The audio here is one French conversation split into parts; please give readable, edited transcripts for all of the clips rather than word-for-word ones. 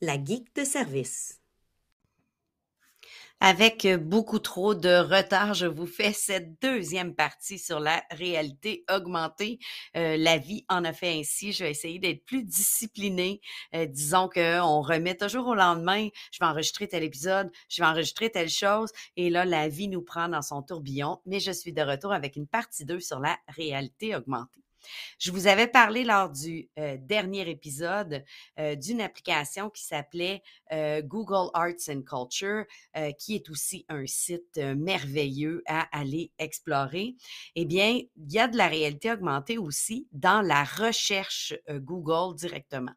La geek de service. Avec beaucoup trop de retard, je vous fais cette deuxième partie sur la réalité augmentée. La vie en a fait ainsi. Je vais essayer d'être plus disciplinée. Disons qu'on remet toujours au lendemain. Je vais enregistrer tel épisode, je vais enregistrer telle chose. Et là, la vie nous prend dans son tourbillon. Mais je suis de retour avec une partie 2 sur la réalité augmentée. Je vous avais parlé lors du dernier épisode d'une application qui s'appelait Google Arts and Culture, qui est aussi un site merveilleux à aller explorer. Eh bien, il y a de la réalité augmentée aussi dans la recherche Google directement.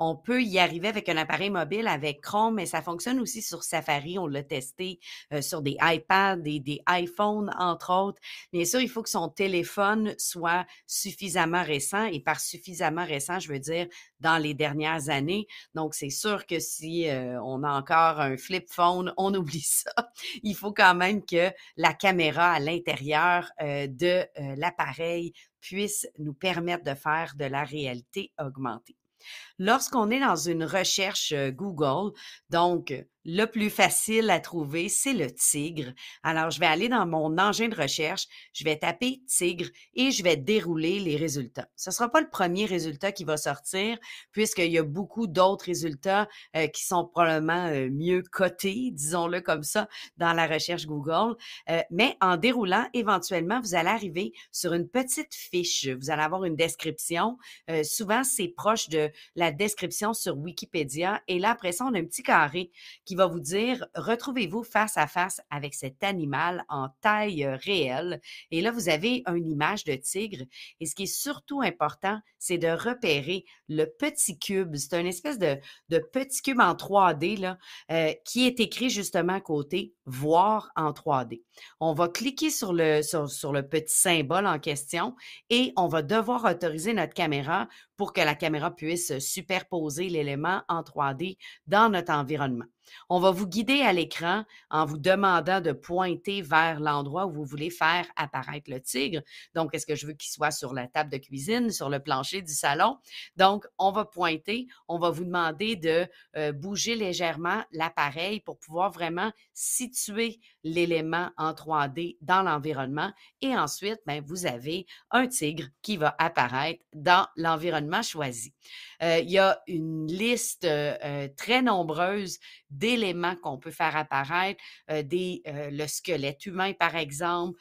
On peut y arriver avec un appareil mobile, avec Chrome, mais ça fonctionne aussi sur Safari. On l'a testé sur des iPads, des iPhones, entre autres. Bien sûr, il faut que son téléphone soit suffisamment récent. Et par suffisamment récent, je veux dire dans les dernières années. Donc, c'est sûr que si on a encore un flip phone, on oublie ça. Il faut quand même que la caméra à l'intérieur de l'appareil puisse nous permettre de faire de la réalité augmentée. Lorsqu'on est dans une recherche Google, donc le plus facile à trouver, c'est le tigre. Alors, je vais aller dans mon engin de recherche, je vais taper tigre et je vais dérouler les résultats. Ce ne sera pas le premier résultat qui va sortir, puisqu'il y a beaucoup d'autres résultats qui sont probablement mieux cotés, disons-le comme ça, dans la recherche Google. Mais en déroulant, éventuellement, vous allez arriver sur une petite fiche. Vous allez avoir une description. Souvent, c'est proche de la description sur Wikipédia. Et là, après ça, on a un petit carré qui va vous dire « Retrouvez-vous face à face avec cet animal en taille réelle. » Et là, vous avez une image de tigre. Et ce qui est surtout important, c'est de repérer le petit cube. C'est une espèce de petit cube en 3D là, qui est écrit justement à côté « Voir en 3D ». On va cliquer sur le petit symbole en question et on va devoir autoriser notre caméra pour que la caméra puisse superposer l'élément en 3D dans notre environnement. On va vous guider à l'écran en vous demandant de pointer vers l'endroit où vous voulez faire apparaître le tigre. Donc, est-ce que je veux qu'il soit sur la table de cuisine, sur le plancher du salon? Donc, on va pointer, on va vous demander de bouger légèrement l'appareil pour pouvoir vraiment situer l'élément en 3D dans l'environnement. Et ensuite, bien, vous avez un tigre qui va apparaître dans l'environnement choisi. Il y a une liste très nombreuse d'éléments qu'on peut faire apparaître, le squelette humain, par exemple.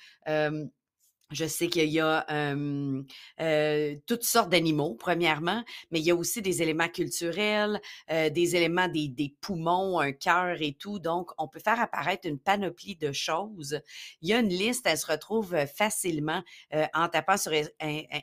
Je sais qu'il y a toutes sortes d'animaux, premièrement, mais il y a aussi des éléments culturels, des éléments des poumons, un cœur et tout. Donc, on peut faire apparaître une panoplie de choses. Il y a une liste, elle se retrouve facilement en tapant sur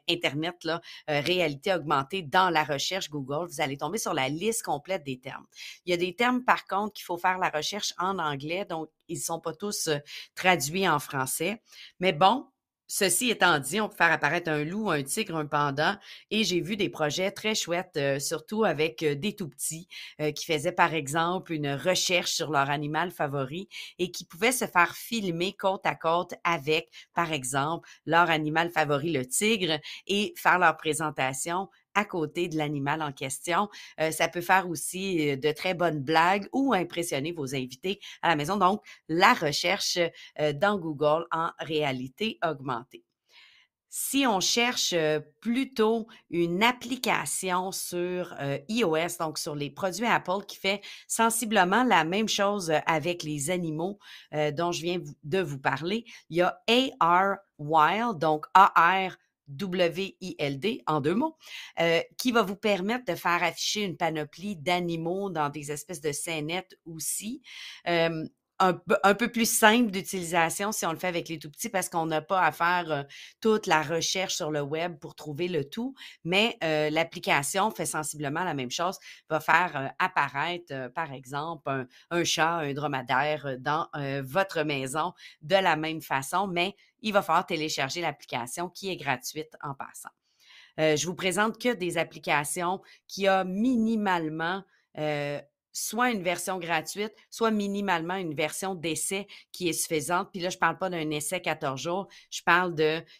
Internet, là, réalité augmentée dans la recherche Google. Vous allez tomber sur la liste complète des termes. Il y a des termes, par contre, qu'il faut faire la recherche en anglais, donc ils ne sont pas tous traduits en français. Mais bon, ceci étant dit, on peut faire apparaître un loup, un tigre, un panda et j'ai vu des projets très chouettes, surtout avec des tout-petits qui faisaient par exemple une recherche sur leur animal favori et qui pouvaient se faire filmer côte à côte avec, par exemple, leur animal favori, le tigre, et faire leur présentation à côté de l'animal en question. Ça peut faire aussi de très bonnes blagues ou impressionner vos invités à la maison. Donc, la recherche dans Google en réalité augmentée. Si on cherche plutôt une application sur iOS, donc sur les produits Apple, qui fait sensiblement la même chose avec les animaux dont je viens de vous parler, il y a AR Wild, donc AR WILD en 2 mots, qui va vous permettre de faire afficher une panoplie d'animaux dans des espèces de scénettes aussi. Un peu plus simple d'utilisation si on le fait avec les tout-petits parce qu'on n'a pas à faire toute la recherche sur le web pour trouver le tout, mais l'application fait sensiblement la même chose, va faire apparaître, par exemple, un chat, un dromadaire dans votre maison de la même façon, mais il va falloir télécharger l'application qui est gratuite en passant. Je vous présente que des applications qui ont minimalement soit une version gratuite, soit minimalement une version d'essai qui est suffisante. Puis là, je parle pas d'un essai 14 jours, je parle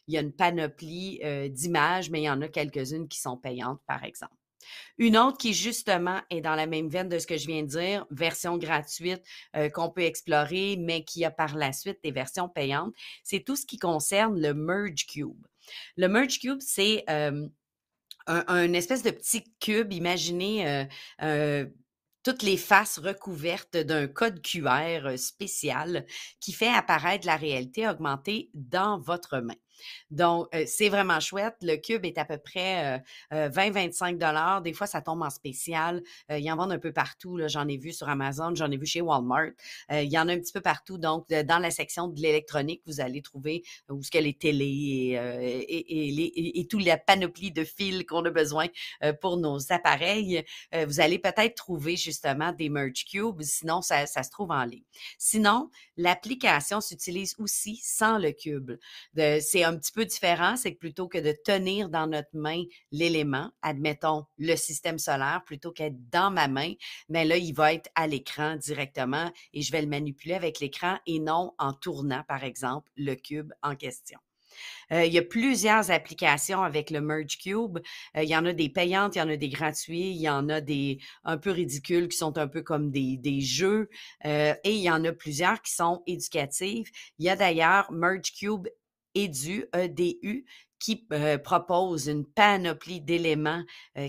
il y a une panoplie, d'images, mais il y en a quelques-unes qui sont payantes, par exemple. Une autre qui justement est dans la même veine de ce que je viens de dire, version gratuite, qu'on peut explorer, mais qui a par la suite des versions payantes, c'est tout ce qui concerne le Merge Cube. Le Merge Cube, c'est, un espèce de petit cube, imaginez, toutes les faces recouvertes d'un code QR, spécial qui fait apparaître la réalité augmentée dans votre main. Donc, c'est vraiment chouette. Le cube est à peu près, 20-25 $. Des fois, ça tombe en spécial. Ils en vendent un peu partout, là. J'en ai vu sur Amazon, j'en ai vu chez Walmart. Il y en a un petit peu partout. Donc, dans la section de l'électronique, vous allez trouver où ce que les télés et toute la panoplie de fils qu'on a besoin, pour nos appareils. Vous allez peut-être trouver justement des Merge Cubes, sinon ça se trouve en ligne. Sinon, l'application s'utilise aussi sans le cube. C'est un petit peu différent, c'est que plutôt que de tenir dans notre main l'élément, admettons le système solaire, plutôt qu'être dans ma main, mais là, il va être à l'écran directement et je vais le manipuler avec l'écran et non en tournant, par exemple, le cube en question. Il y a plusieurs applications avec le Merge Cube. Il y en a des payantes, il y en a des gratuits, il y en a des un peu ridicules qui sont un peu comme des jeux, et il y en a plusieurs qui sont éducatifs. Il y a d'ailleurs Merge Cube Edu, EDU, qui propose une panoplie d'éléments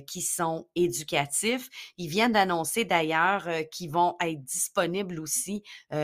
qui sont éducatifs. Ils viennent d'annoncer d'ailleurs qu'ils vont être disponibles aussi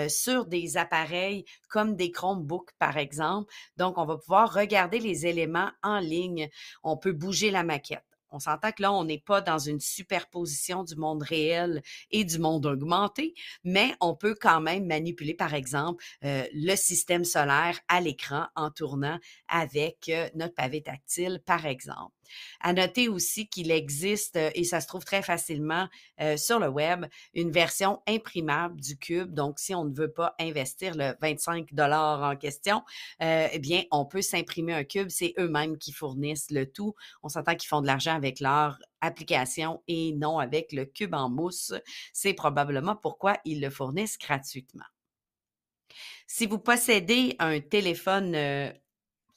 sur des appareils comme des Chromebooks, par exemple. Donc, on va pouvoir regarder les éléments en ligne. On peut bouger la maquette. On s'entend que là, on n'est pas dans une superposition du monde réel et du monde augmenté, mais on peut quand même manipuler, par exemple, le système solaire à l'écran en tournant avec notre pavé tactile, par exemple. À noter aussi qu'il existe, et ça se trouve très facilement sur le web, une version imprimable du cube. Donc, si on ne veut pas investir le 25 $ en question, eh bien, on peut s'imprimer un cube. C'est eux-mêmes qui fournissent le tout. On s'entend qu'ils font de l'argent avec leur application et non avec le cube en mousse. C'est probablement pourquoi ils le fournissent gratuitement. Si vous possédez un téléphone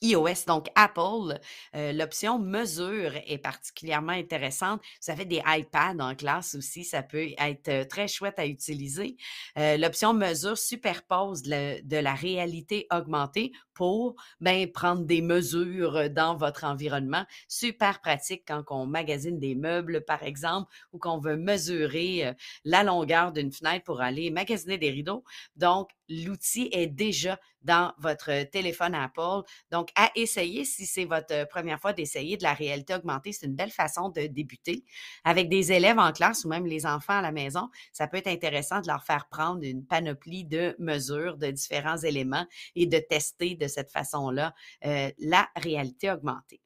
iOS, donc Apple, l'option mesure est particulièrement intéressante. Vous avez des iPads en classe aussi, ça peut être très chouette à utiliser. L'option mesure superpose de la réalité augmentée pour prendre des mesures dans votre environnement. Super pratique quand on magasine des meubles, par exemple, ou qu'on veut mesurer la longueur d'une fenêtre pour aller magasiner des rideaux. Donc, l'outil est déjà dans votre téléphone Apple. Donc, à essayer si c'est votre première fois d'essayer de la réalité augmentée, c'est une belle façon de débuter. Avec des élèves en classe ou même les enfants à la maison, ça peut être intéressant de leur faire prendre une panoplie de mesures de différents éléments et de tester de cette façon-là la réalité augmentée.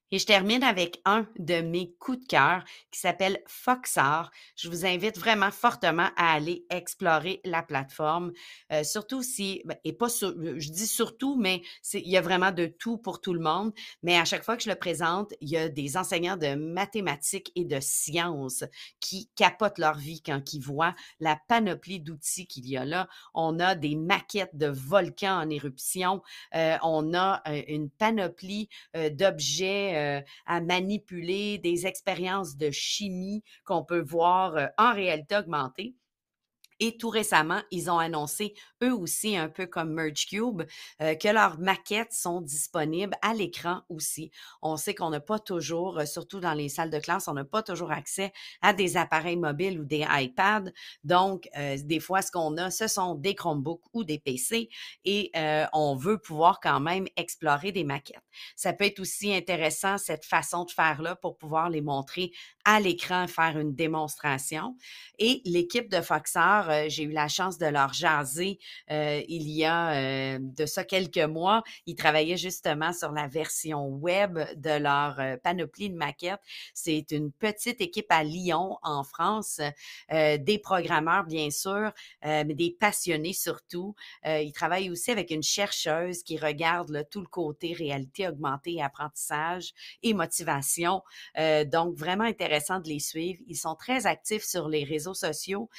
Et je termine avec un de mes coups de cœur qui s'appelle Foxar. Je vous invite vraiment fortement à aller explorer la plateforme, surtout si, et pas sur, je dis surtout, mais il y a vraiment de tout pour tout le monde. Mais à chaque fois que je le présente, il y a des enseignants de mathématiques et de sciences qui capotent leur vie quand ils voient la panoplie d'outils qu'il y a là. On a des maquettes de volcans en éruption, on a une panoplie d'objets à manipuler, des expériences de chimie qu'on peut voir en réalité augmentée. Et tout récemment, ils ont annoncé, eux aussi, un peu comme Merge Cube, que leurs maquettes sont disponibles à l'écran aussi. On sait qu'on n'a pas toujours, surtout dans les salles de classe, on n'a pas toujours accès à des appareils mobiles ou des iPads. Donc, des fois, ce qu'on a, ce sont des Chromebooks ou des PC et on veut pouvoir quand même explorer des maquettes. Ça peut être aussi intéressant, cette façon de faire-là, pour pouvoir les montrer à l'écran, faire une démonstration. Et l'équipe de Foxar, j'ai eu la chance de leur jaser il y a de ça quelques mois. Ils travaillaient justement sur la version web de leur panoplie de maquettes. C'est une petite équipe à Lyon, en France, des programmeurs, bien sûr, mais des passionnés surtout. Ils travaillent aussi avec une chercheuse qui regarde là, tout le côté réalité augmentée, apprentissage et motivation. Donc, vraiment intéressant intéressant de les suivre. Ils sont très actifs sur les réseaux sociaux,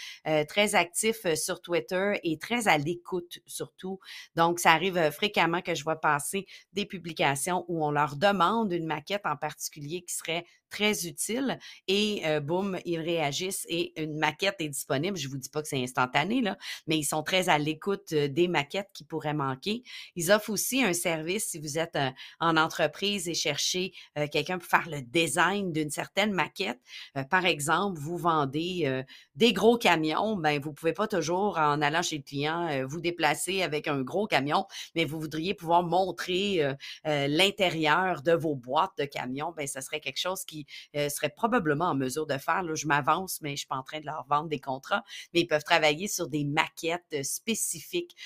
très actifs sur Twitter et très à l'écoute surtout. Donc, ça arrive fréquemment que je vois passer des publications où on leur demande une maquette en particulier qui serait très utile et boum, ils réagissent et une maquette est disponible. Je vous dis pas que c'est instantané, là, mais ils sont très à l'écoute des maquettes qui pourraient manquer. Ils offrent aussi un service si vous êtes en entreprise et cherchez quelqu'un pour faire le design d'une certaine maquette. Par exemple, vous vendez des gros camions, ben vous pouvez pas toujours, en allant chez le client, vous déplacer avec un gros camion, mais vous voudriez pouvoir montrer l'intérieur de vos boîtes de camions, ben ça serait quelque chose qui serait probablement en mesure de faire. Là, je m'avance, mais je suis pas en train de leur vendre des contrats, mais ils peuvent travailler sur des maquettes spécifiques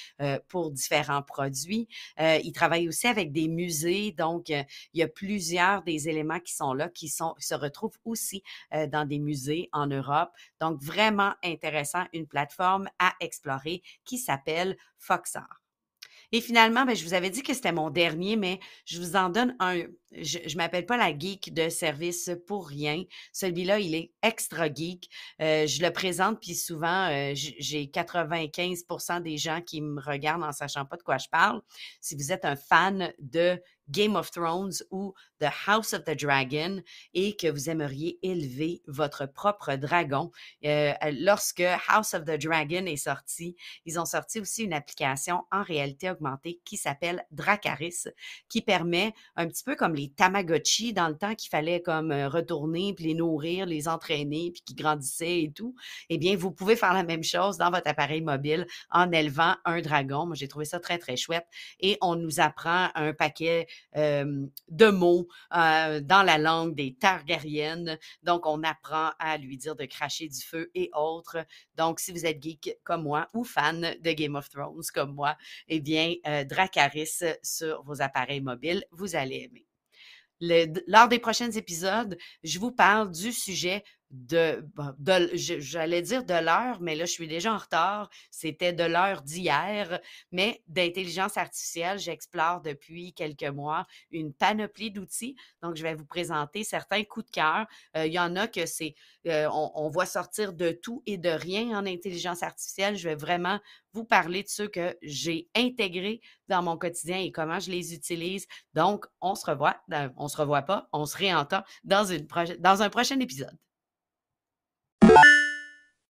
pour différents produits. Ils travaillent aussi avec des musées, donc il y a plusieurs des éléments qui sont là, se retrouvent aussi dans des musées en Europe. Donc, vraiment intéressant, une plateforme à explorer qui s'appelle Foxar. Et finalement, ben, je vous avais dit que c'était mon dernier, mais je vous en donne un. Je m'appelle pas la geek de service pour rien. Celui-là, il est extra geek. Je le présente, puis souvent, j'ai 95% des gens qui me regardent en sachant pas de quoi je parle. Si vous êtes un fan de Game of Thrones ou The House of the Dragon et que vous aimeriez élever votre propre dragon, lorsque House of the Dragon est sorti, ils ont sorti aussi une application en réalité augmentée qui s'appelle Dracaris, qui permet, un petit peu comme les Tamagotchi dans le temps qu'il fallait comme retourner, puis les nourrir, les entraîner, puis qui grandissaient et tout, eh bien, vous pouvez faire la même chose dans votre appareil mobile en élevant un dragon. Moi, j'ai trouvé ça très, très chouette. Et on nous apprend un paquet de mots dans la langue des Targaryennes. Donc, on apprend à lui dire de cracher du feu et autres. Donc, si vous êtes geek comme moi ou fan de Game of Thrones comme moi, eh bien, Dracarys sur vos appareils mobiles, vous allez aimer. Lors des prochains épisodes, je vous parle du sujet j'allais dire de l'heure, mais là, je suis déjà en retard. C'était de l'heure d'hier, mais d'intelligence artificielle, j'explore depuis quelques mois une panoplie d'outils. Donc, je vais vous présenter certains coups de cœur. Il y en a que on voit sortir de tout et de rien en intelligence artificielle. Je vais vraiment vous parler de ceux que j'ai intégrés dans mon quotidien et comment je les utilise. Donc, on se revoit pas, on se réentend dans un prochain épisode.